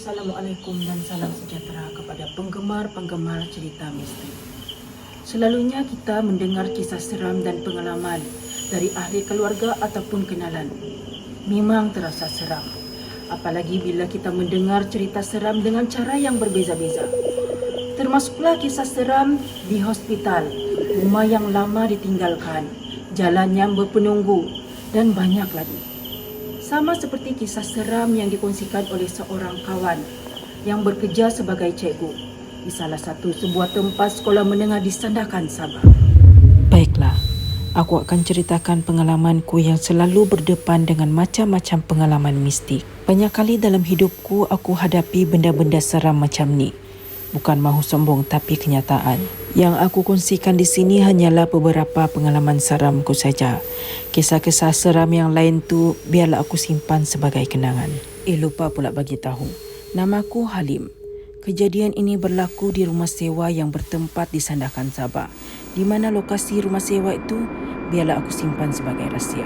Assalamualaikum dan salam sejahtera kepada penggemar-penggemar cerita misteri. Selalunya kita mendengar kisah seram dan pengalaman dari ahli keluarga ataupun kenalan. Memang terasa seram. Apalagi bila kita mendengar cerita seram dengan cara yang berbeza-beza. Termasuklah kisah seram di hospital, rumah yang lama ditinggalkan, jalan yang berpenunggu dan banyak lagi. Sama seperti kisah seram yang dikongsikan oleh seorang kawan yang bekerja sebagai cikgu di salah satu sebuah tempat sekolah menengah di Sandakan, Sabah. Baiklah, aku akan ceritakan pengalamanku yang selalu berdepan dengan macam-macam pengalaman mistik. Banyak kali dalam hidupku aku hadapi benda-benda seram macam ni. Bukan mahu sombong tapi kenyataan. Yang aku kongsikan di sini hanyalah beberapa pengalaman seramku saja. Kisah-kisah seram yang lain tu biarlah aku simpan sebagai kenangan. Lupa pula bagi tahu. Namaku Halim. Kejadian ini berlaku di rumah sewa yang bertempat di Sandakan, Sabah. Di mana lokasi rumah sewa itu biarlah aku simpan sebagai rahsia.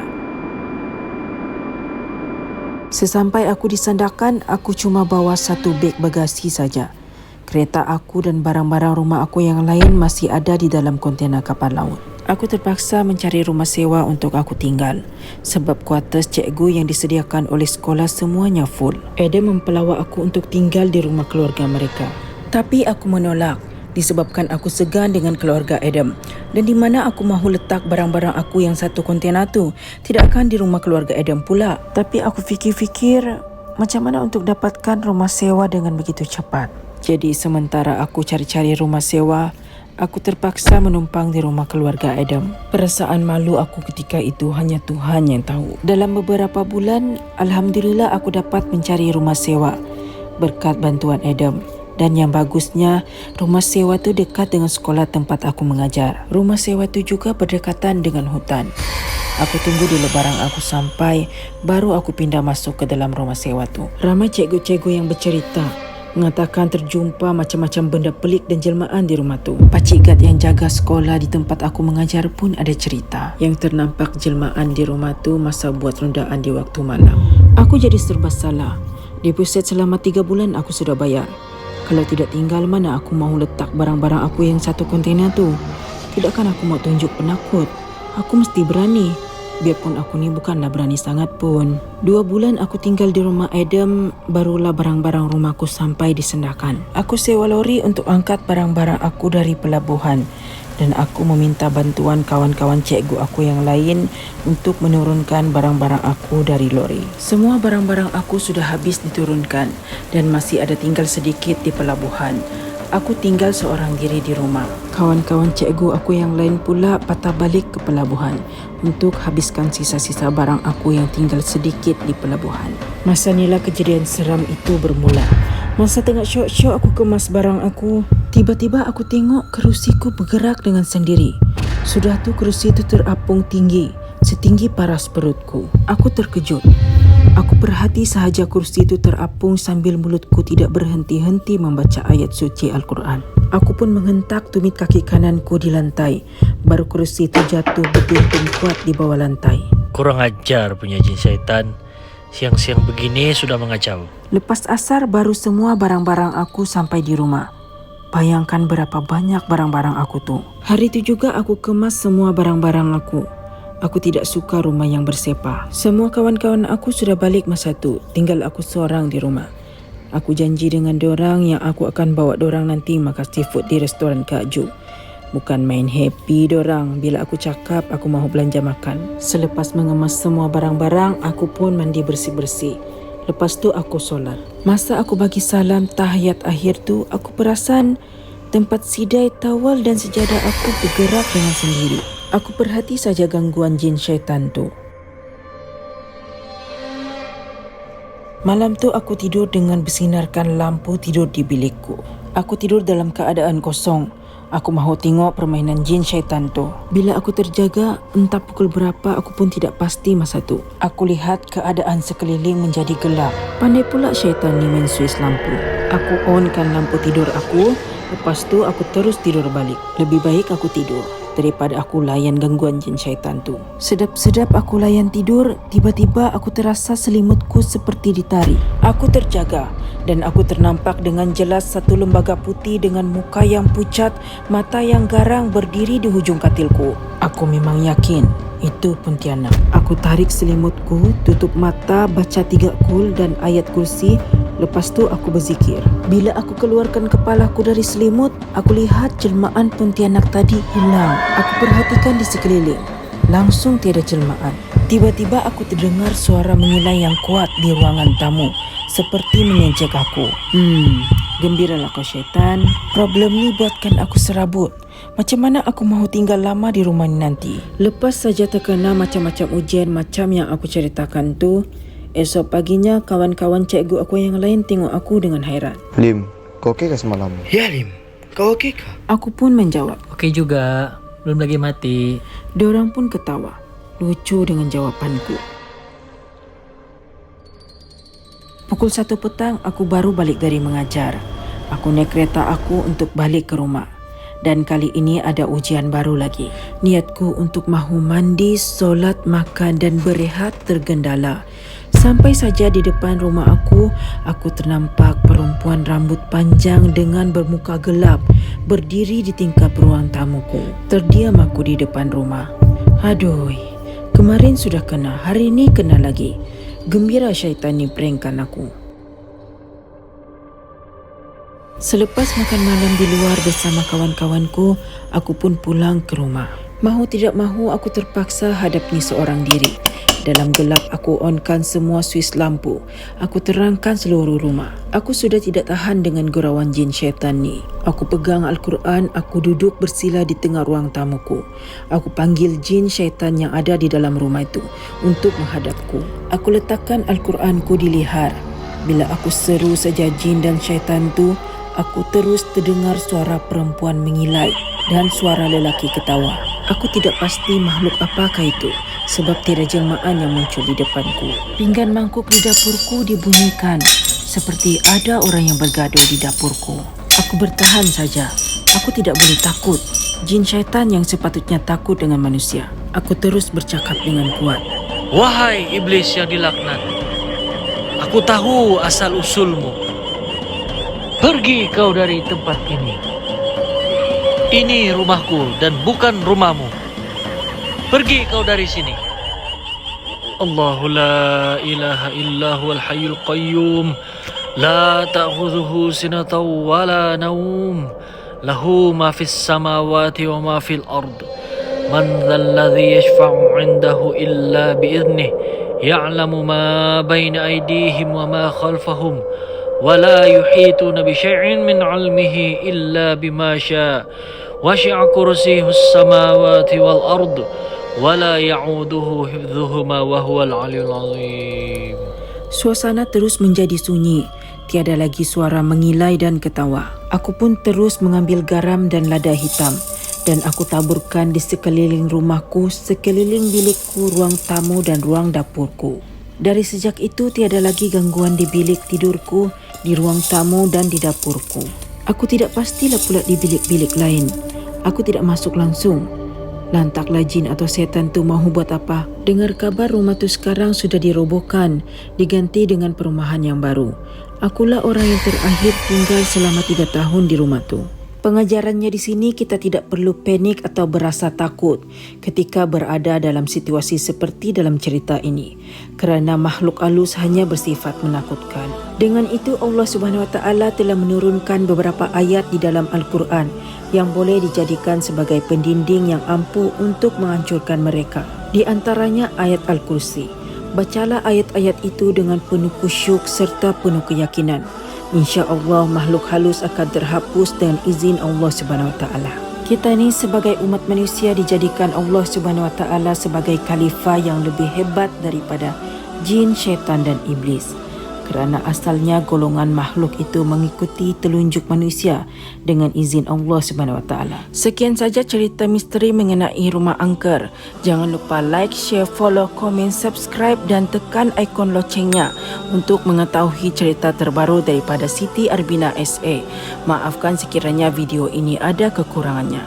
Sesampai aku di Sandakan, aku cuma bawa satu beg bagasi saja. Kereta aku dan barang-barang rumah aku yang lain masih ada di dalam kontena kapal laut. Aku terpaksa mencari rumah sewa untuk aku tinggal sebab kuartus cikgu yang disediakan oleh sekolah semuanya full. Adam mempelawak aku untuk tinggal di rumah keluarga mereka. Tapi aku menolak disebabkan aku segan dengan keluarga Adam. Dan di mana aku mahu letak barang-barang aku yang satu kontena tu? Tidak akan di rumah keluarga Adam pula. Tapi aku fikir-fikir macam mana untuk dapatkan rumah sewa dengan begitu cepat. Jadi sementara aku cari-cari rumah sewa, aku terpaksa menumpang di rumah keluarga Adam. Perasaan malu aku ketika itu hanya Tuhan yang tahu. Dalam beberapa bulan, Alhamdulillah aku dapat mencari rumah sewa berkat bantuan Adam. Dan yang bagusnya, rumah sewa tu dekat dengan sekolah tempat aku mengajar. Rumah sewa tu juga berdekatan dengan hutan. Aku tunggu dulu barang aku sampai, baru aku pindah masuk ke dalam rumah sewa tu. Ramai cikgu-cikgu yang bercerita mengatakan terjumpa macam-macam benda pelik dan jelmaan di rumah tu. Pakcik guard yang jaga sekolah di tempat aku mengajar pun ada cerita yang ternampak jelmaan di rumah tu masa buat rondaan di waktu malam. Aku jadi serba salah. Deposit selama 3 bulan aku sudah bayar. Kalau tidak tinggal, mana aku mahu letak barang-barang aku yang satu kontena tu? Tidakkan aku mau tunjuk penakut. Aku mesti berani. Biarpun aku ni bukanlah berani sangat pun. 2 bulan aku tinggal di rumah Adam, barulah barang-barang rumahku sampai di Sandakan. Aku sewa lori untuk angkat barang-barang aku dari pelabuhan. Dan aku meminta bantuan kawan-kawan cikgu aku yang lain untuk menurunkan barang-barang aku dari lori. Semua barang-barang aku sudah habis diturunkan dan masih ada tinggal sedikit di pelabuhan. Aku tinggal seorang diri di rumah. Kawan-kawan cikgu aku yang lain pula patah balik ke pelabuhan untuk habiskan sisa-sisa barang aku yang tinggal sedikit di pelabuhan. Masa inilah kejadian seram itu bermula. Masa tengah syok-syok aku kemas barang aku, tiba-tiba aku tengok kerusiku bergerak dengan sendiri. Sudah tu kerusi itu terapung tinggi, setinggi paras perutku. Aku terkejut. Aku perhati sahaja kursi itu terapung sambil mulutku tidak berhenti-henti membaca ayat suci Al-Quran. Aku pun menghentak tumit kaki kananku di lantai. Baru kursi itu jatuh berduntung kuat di bawah lantai. Kurang ajar punya jin syaitan. Siang-siang begini sudah mengacau. Lepas asar baru semua barang-barang aku sampai di rumah. Bayangkan berapa banyak barang-barang aku tu. Hari itu juga aku kemas semua barang-barang aku. Aku tidak suka rumah yang bersepah. Semua kawan-kawan aku sudah balik masa tu. Tinggal aku seorang di rumah. Aku janji dengan dorang yang aku akan bawa dorang nanti makan seafood di restoran Kak Ju. Bukan main happy dorang bila aku cakap aku mahu belanja makan. Selepas mengemas semua barang-barang, aku pun mandi bersih-bersih. Lepas tu aku solat. Masa aku bagi salam tahiyat akhir tu, aku perasan tempat sidai, tawal dan sejadah aku bergerak dengan sendiri. Aku perhati saja gangguan jin syaitan tu. Malam tu aku tidur dengan bersinarkan lampu tidur di bilikku. Aku tidur dalam keadaan kosong. Aku mahu tengok permainan jin syaitan tu. Bila aku terjaga, entah pukul berapa aku pun tidak pasti masa tu. Aku lihat keadaan sekeliling menjadi gelap. Pandai pula syaitan ni main suis lampu. Aku onkan lampu tidur aku. Lepas tu aku terus tidur balik. Lebih baik aku tidur daripada aku layan gangguan jin syaitan tu. Sedap-sedap aku layan tidur, tiba-tiba aku terasa selimutku seperti ditarik. Aku terjaga dan aku ternampak dengan jelas satu lembaga putih dengan muka yang pucat, mata yang garang berdiri di hujung katilku. Aku memang yakin itu Pontianak. Aku tarik selimutku, tutup mata, baca 3 kul dan ayat kursi. Lepas tu aku berzikir. Bila aku keluarkan kepalaku dari selimut, aku lihat jelmaan Pontianak tadi hilang. Aku perhatikan di sekeliling. Langsung tiada jelmaan. Tiba-tiba aku terdengar suara mengilai yang kuat di ruangan tamu, seperti mengejek aku. Gembiralah kau syaitan. Problem ni buatkan aku serabut. Macam mana aku mahu tinggal lama di rumah ni nanti? Lepas saja terkena macam-macam ujian macam yang aku ceritakan tu, esok paginya kawan-kawan cikgu aku yang lain tengok aku dengan hairan. Lim, kau okey ke semalam? Ya Lim, kau okey kah? Aku pun menjawab. Okey juga, belum lagi mati. Diorang pun ketawa, lucu dengan jawapanku. Pukul 1 petang aku baru balik dari mengajar. Aku naik kereta aku untuk balik ke rumah. Dan kali ini ada ujian baru lagi. Niatku untuk mahu mandi, solat, makan dan berehat tergendala. Sampai saja di depan rumah aku ternampak perempuan rambut panjang dengan bermuka gelap berdiri di tingkap ruang tamuku. Terdiam aku di depan rumah. Aduh, kemarin sudah kena, hari ini kena lagi. Gembira syaitan ni prankkan aku. Selepas makan malam di luar bersama kawan-kawanku, aku pun pulang ke rumah. Mahu tidak mahu aku terpaksa hadapi seorang diri. Dalam gelap aku onkan semua suis lampu. Aku terangkan seluruh rumah. Aku sudah tidak tahan dengan gurauan jin syaitan ni. Aku pegang Al-Quran, aku duduk bersila di tengah ruang tamuku. Aku panggil jin syaitan yang ada di dalam rumah itu untuk menghadapku. Aku letakkan Al-Quranku di lihar. Bila aku seru saja jin dan syaitan tu, aku terus terdengar suara perempuan mengilai dan suara lelaki ketawa. Aku tidak pasti makhluk apakah itu sebab tiada jelmaan yang muncul di depanku. Pinggan mangkuk di dapurku dibunyikan seperti ada orang yang bergaduh di dapurku. Aku bertahan saja. Aku tidak boleh takut. Jin syaitan yang sepatutnya takut dengan manusia. Aku terus bercakap dengan kuat. Wahai iblis yang dilaknat, aku tahu asal usulmu. Pergi kau dari tempat ini. Ini rumahku dan bukan rumahmu. Pergi kau dari sini. Allahu la ilaha illa huwal hayyul qayyum. La ta'khudhuhu sinatun wa la naum. Lahu ma fis samawati wa ma fil ard. Man dhal ladzi yashfa'u 'indahu illa bi idhnihi. Ya'lamu ma baina aydihim wa ma khalfahum. ولا يحيطون بشيء من علمه إلا بما شاء وسع كرسيه السماوات والأرض ولا يعوده حفظهما وهو العلي العظيم. Suasana terus menjadi sunyi. Tiada lagi suara mengilai dan ketawa. Aku pun terus mengambil garam dan lada hitam dan aku taburkan di sekeliling rumahku, sekeliling bilikku, ruang tamu dan ruang dapurku. Dari sejak itu tiada lagi gangguan di bilik tidurku, di ruang tamu dan di dapurku. Aku tidak pastilah pula di bilik-bilik lain. Aku tidak masuk langsung. Lantaklah jin atau setan tu mahu buat apa? Dengar kabar rumah tu sekarang sudah dirobohkan, diganti dengan perumahan yang baru. Akulah orang yang terakhir tinggal selama 3 tahun di rumah tu. Pengajarannya di sini kita tidak perlu panik atau berasa takut ketika berada dalam situasi seperti dalam cerita ini kerana makhluk halus hanya bersifat menakutkan. Dengan itu Allah Subhanahu Wa Taala telah menurunkan beberapa ayat di dalam Al-Quran yang boleh dijadikan sebagai pendinding yang ampuh untuk menghancurkan mereka. Di antaranya ayat Al-Kursi. Bacalah ayat-ayat itu dengan penuh khusyuk serta penuh keyakinan. InsyaAllah makhluk halus akan terhapus dengan izin Allah Subhanahu Wa Taala. Kita ni sebagai umat manusia dijadikan Allah Subhanahu Wa Taala sebagai khalifah yang lebih hebat daripada jin, syaitan dan iblis. Kerana asalnya golongan makhluk itu mengikuti telunjuk manusia dengan izin Allah Subhanahu Wa Taala. Sekian saja cerita misteri mengenai rumah angker. Jangan lupa like, share, follow, komen, subscribe dan tekan ikon locengnya untuk mengetahui cerita terbaru daripada Siti Arbina SA. Maafkan sekiranya video ini ada kekurangannya.